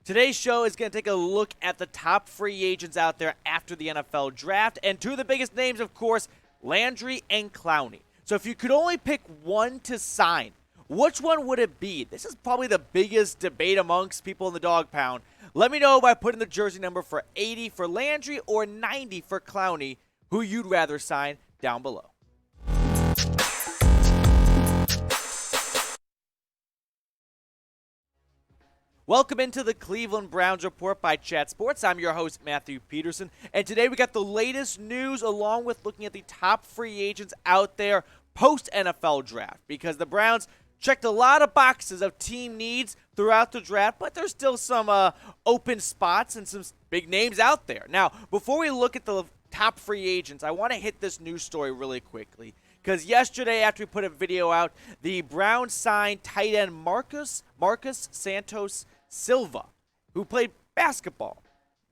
Today's show is going to take a look at the top free agents out there after the NFL draft, and two of the biggest names, of course, Landry and Clowney. So if you could only pick one to sign, which one would it be? This is probably the biggest debate amongst people in the Dawg Pound. Let me know by putting the jersey number for 80 for Landry or 90 for Clowney, who you'd rather sign down below. Welcome into the Cleveland Browns Report by Chat Sports. I'm your host, Matthew Peterson, and today we got the latest news along with looking at the top free agents out there post-NFL draft, because the Browns checked a lot of boxes of team needs throughout the draft, but there's still some open spots and some big names out there. Now, before we look at the top free agents, I want to hit this news story really quickly, because yesterday after we put a video out, the Browns signed tight end Marcus Santos-Silva, who played basketball,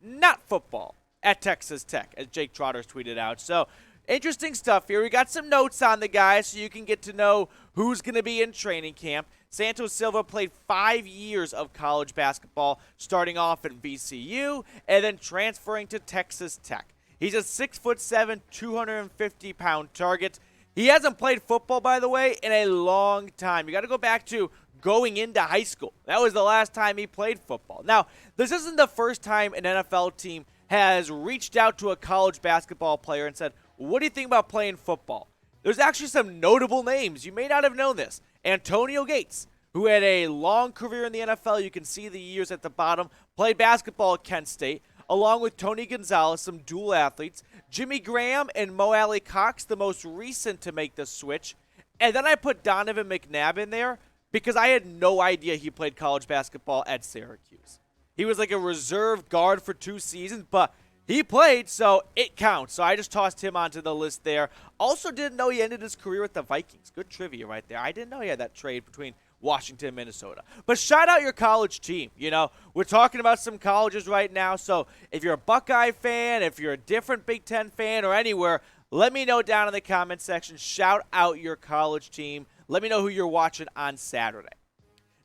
not football, at Texas Tech, as Jake Trotters tweeted out. So, interesting stuff here. We got some notes on the guy so you can get to know who's going to be in training camp. Santos-Silva played 5 years of college basketball, starting off at VCU and then transferring to Texas Tech. He's a 6'7", 250-pound target. He hasn't played football, by the way, in a long time. You got to go back to going into high school. That was the last time he played football. Now, this isn't the first time an NFL team has reached out to a college basketball player and said, what do you think about playing football? There's actually some notable names. You may not have known this. Antonio Gates, who had a long career in the NFL. You can see the years at the bottom. Played basketball at Kent State, along with Tony Gonzalez, some dual athletes. Jimmy Graham and Mo Alley Cox, the most recent to make the switch. And then I put Donovan McNabb in there because I had no idea he played college basketball at Syracuse. He was like a reserve guard for 2 seasons, but he played, so it counts. So I just tossed him onto the list there. Also didn't know he ended his career with the Vikings. Good trivia right there. I didn't know he had that trade between Washington and Minnesota. But shout out your college team. You know, we're talking about some colleges right now, so if you're a Buckeye fan, if you're a different Big Ten fan or anywhere, let me know down in the comment section. Shout out your college team. Let me know who you're watching on Saturday.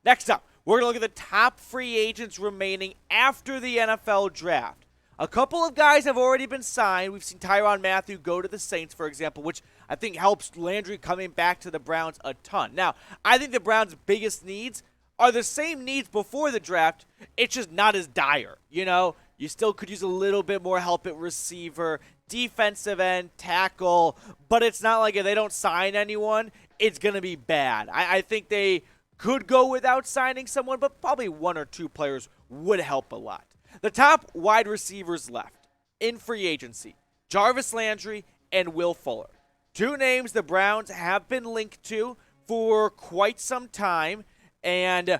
Next up, we're going to look at the top free agents remaining after the NFL draft. A couple of guys have already been signed. We've seen Tyrann Mathieu go to the Saints, for example, which I think helps Landry coming back to the Browns a ton. Now, I think the Browns' biggest needs are the same needs before the draft. It's just not as dire. You know, you still could use a little bit more help at receiver, defensive end, tackle, but it's not like if they don't sign anyone, it's going to be bad. I think they could go without signing someone, but probably 1 or 2 players would help a lot. The top wide receivers left in free agency, Jarvis Landry and Will Fuller. 2 names the Browns have been linked to for quite some time, and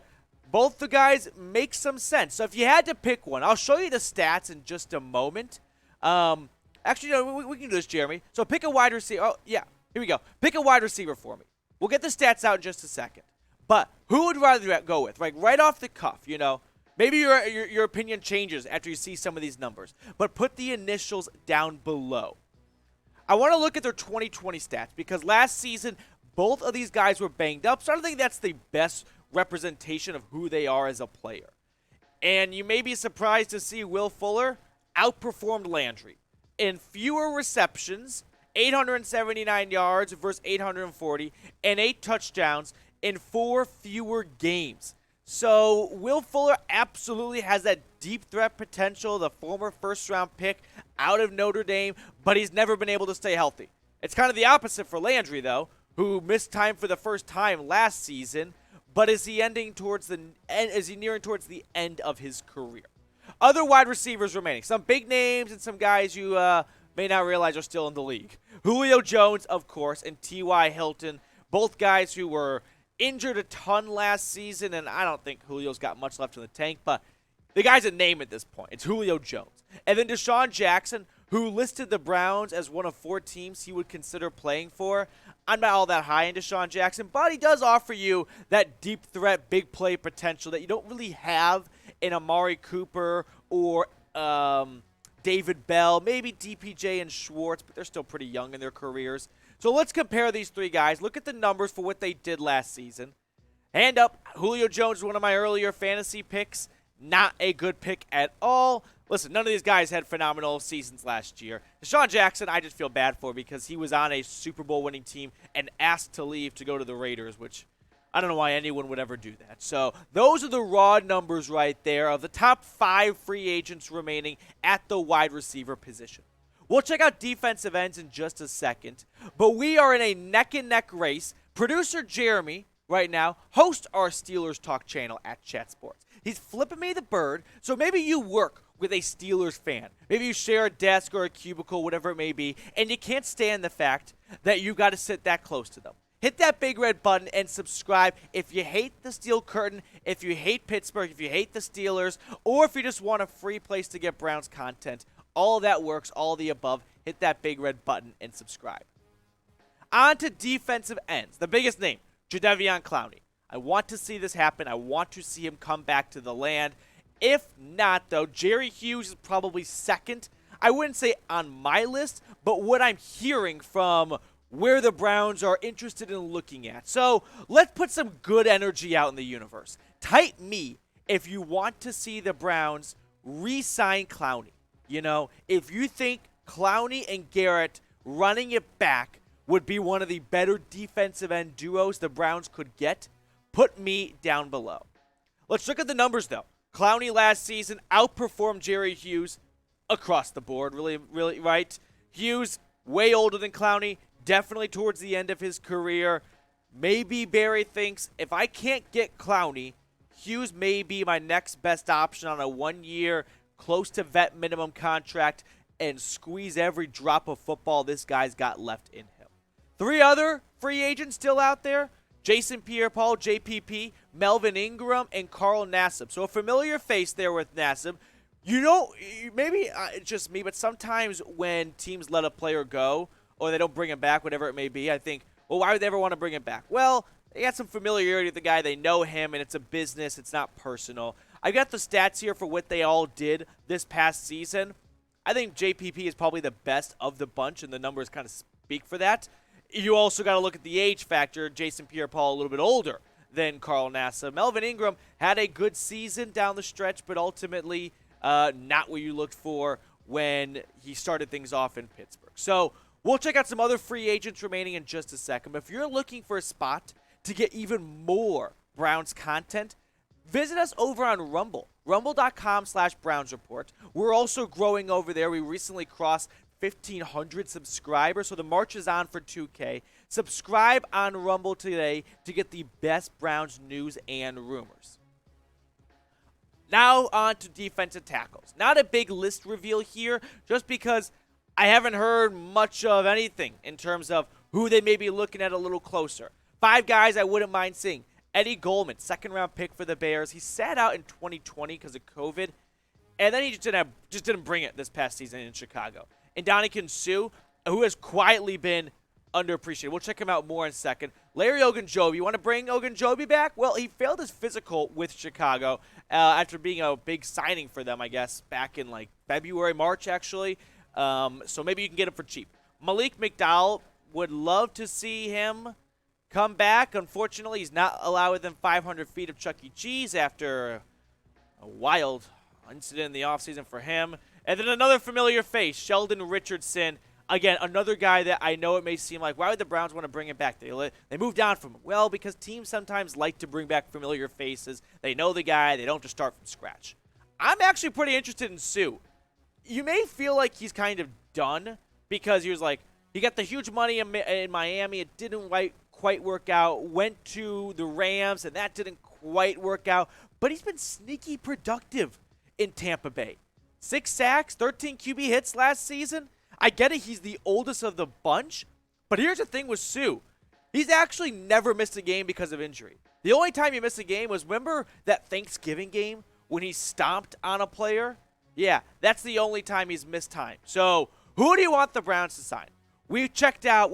both the guys make some sense. So if you had to pick one, I'll show you the stats in just a moment. Actually, no, we can do this, Jeremy. So pick a wide receiver. Oh, yeah, here we go. Pick a wide receiver for me. We'll get the stats out in just a second. But who would you rather go with? Like right off the cuff, you know? Maybe your opinion changes after you see some of these numbers, but put the initials down below. I want to look at their 2020 stats because last season, both of these guys were banged up, so I don't think that's the best representation of who they are as a player. And you may be surprised to see Will Fuller outperformed Landry in fewer receptions, 879 yards versus 840, and 8 touchdowns in 4 fewer games. So Will Fuller absolutely has that deep threat potential, the former first-round pick out of Notre Dame, but he's never been able to stay healthy. It's kind of the opposite for Landry, though, who missed time for the first time last season, but is he nearing towards the end of his career? Other wide receivers remaining, some big names and some guys you may not realize are still in the league. Julio Jones, of course, and T.Y. Hilton, both guys who were injured a ton last season, and I don't think Julio's got much left in the tank, but the guy's a name at this point. It's Julio Jones. And then DeSean Jackson, who listed the Browns as one of 4 teams he would consider playing for. I'm not all that high in DeSean Jackson, but he does offer you that deep threat, big play potential that you don't really have in Amari Cooper or David Bell, maybe DPJ and Schwartz, but they're still pretty young in their careers. So let's compare these 3 guys. Look at the numbers for what they did last season. Hand up, Julio Jones is one of my earlier fantasy picks. not a good pick at all. Listen, none of these guys had phenomenal seasons last year. DeSean Jackson, I just feel bad for because he was on a Super Bowl winning team and asked to leave to go to the Raiders, which I don't know why anyone would ever do that. So those are the raw numbers right there of the top 5 free agents remaining at the wide receiver position. We'll check out defensive ends in just a second, but we are in a neck-and-neck race. Producer Jeremy, right now, hosts our Steelers Talk channel at Chat Sports. He's flipping me the bird, so maybe you work with a Steelers fan. Maybe you share a desk or a cubicle, whatever it may be, and you can't stand the fact that you got to sit that close to them. Hit that big red button and subscribe if you hate the Steel Curtain, if you hate Pittsburgh, if you hate the Steelers, or if you just want a free place to get Browns content. All of that works, all of the above. Hit that big red button and subscribe. On to defensive ends. The biggest name, Jadeveon Clowney. I want to see this happen. I want to see him come back to the land. If not, though, Jerry Hughes is probably second. I wouldn't say on my list, but what I'm hearing from where the Browns are interested in looking at. So let's put some good energy out in the universe. Type me if you want to see the Browns re-sign Clowney. You know, if you think Clowney and Garrett running it back would be one of the better defensive end duos the Browns could get, put me down below. Let's look at the numbers, though. Clowney last season outperformed Jerry Hughes across the board, really, right? Hughes, way older than Clowney, definitely towards the end of his career. Maybe Barry thinks, if I can't get Clowney, Hughes may be my next best option on a 1-year, close to vet minimum contract, and squeeze every drop of football this guy's got left in him. 3 other free agents still out there. Jason Pierre-Paul, JPP, Melvin Ingram, and Carl Nassib. So a familiar face there with Nassib. You know, maybe it's just me, but sometimes when teams let a player go or they don't bring him back, whatever it may be, I think, well, why would they ever want to bring him back? Well, they got some familiarity with the guy. They know him, and it's a business. It's not personal. I got the stats here for what they all did this past season. I think JPP is probably the best of the bunch, and the numbers kind of speak for that. You also got to look at the age factor. Jason Pierre-Paul a little bit older than Carl Nassib. Melvin Ingram had a good season down the stretch, but ultimately not what you looked for when he started things off in Pittsburgh. So we'll check out some other free agents remaining in just a second. But if you're looking for a spot to get even more Browns content, visit us over on Rumble, rumble.com/Browns Report. We're also growing over there. We recently crossed 1,500 subscribers, so the march is on for 2K. Subscribe on Rumble today to get the best Browns news and rumors. Now on to defensive tackles. Not a big list reveal here, just because I haven't heard much of anything in terms of who they may be looking at a little closer. 5 guys I wouldn't mind seeing. Eddie Goldman, second-round pick for the Bears. He sat out in 2020 because of COVID, and then he just didn't bring it this past season in Chicago. Ndamukong Suh, who has quietly been underappreciated. We'll check him out more in a second. Larry Ogunjobi. You want to bring Ogunjobi back? Well, he failed his physical with Chicago after being a big signing for them, I guess, back in like February, March, actually. So maybe you can get him for cheap. Malik McDowell, would love to see him come back. Unfortunately, he's not allowed within 500 feet of Chuck E. Cheese after a wild incident in the offseason for him. And then another familiar face, Sheldon Richardson. Again, another guy that I know it may seem like, why would the Browns want to bring him back? They moved on from him. Well, because teams sometimes like to bring back familiar faces. They know the guy. They don't just start from scratch. I'm actually pretty interested in Suh. You may feel like he's kind of done because he got the huge money in Miami. It didn't quite work out. Went to the Rams, and that didn't quite work out. But he's been sneaky productive in Tampa Bay. 6 sacks, 13 QB hits last season. I get it, he's the oldest of the bunch, but here's the thing with Suh. He's actually never missed a game because of injury. The only time he missed a game was, remember that Thanksgiving game when he stomped on a player? Yeah, that's the only time he's missed time. So, who do you want the Browns to sign? We checked out,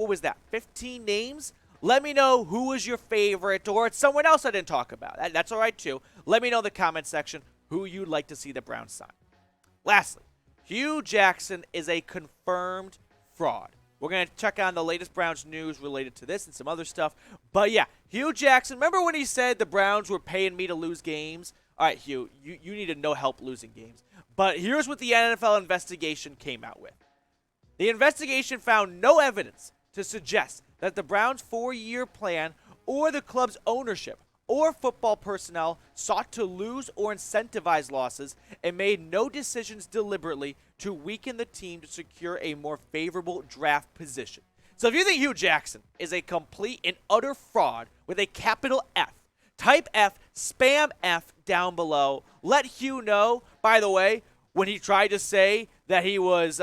15 names? Let me know who was your favorite, or it's someone else I didn't talk about. That's all right, too. Let me know in the comment section who you'd like to see the Browns sign. Lastly, Hue Jackson is a confirmed fraud. We're going to check on the latest Browns news related to this and some other stuff. But yeah, Hue Jackson, remember when he said the Browns were paying me to lose games? all right, Hugh, you need to no help losing games. But here's what the NFL investigation came out with. The investigation found no evidence to suggest that the Browns' 4-year plan or the club's ownership or football personnel sought to lose or incentivize losses and made no decisions deliberately to weaken the team to secure a more favorable draft position. So if you think Hue Jackson is a complete and utter fraud with a capital F, type F, spam F down below. Let Hugh know, by the way, when he tried to say that he was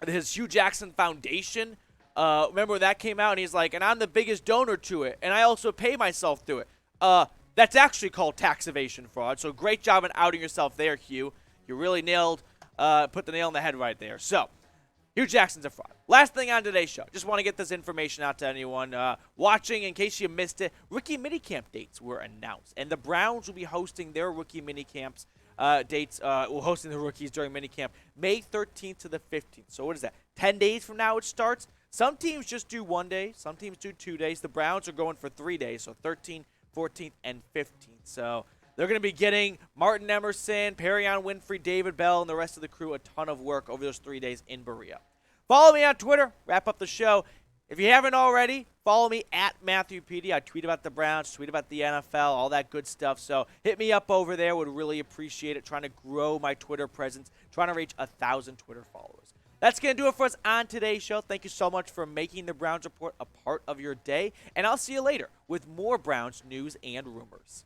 his Hue Jackson Foundation. Remember when that came out and he's like, and I'm the biggest donor to it, and I also pay myself through it. That's actually called tax evasion fraud. So great job in outing yourself there, Hugh. You really put the nail on the head right there. So Hue Jackson's a fraud. Last thing on today's show, just want to get this information out to anyone watching. In case you missed it, rookie minicamp dates were announced, and the Browns will be hosting their rookie minicamps dates. Hosting the rookies during minicamp May 13th to the 15th. So what is that? 10 days from now it starts. Some teams just do 1 day. Some teams do 2 days. The Browns are going for 3 days, so 13th, 14th, and 15th. So they're going to be getting Martin Emerson, Perrion Winfrey, David Bell, and the rest of the crew a ton of work over those 3 days in Berea. Follow me on Twitter. Wrap up the show. If you haven't already, follow me at Matthew Petey. I tweet about the Browns, tweet about the NFL, all that good stuff. So hit me up over there. Would really appreciate it. Trying to grow my Twitter presence. Trying to reach 1,000 Twitter followers. That's going to do it for us on today's show. Thank you so much for making the Browns Report a part of your day. And I'll see you later with more Browns news and rumors.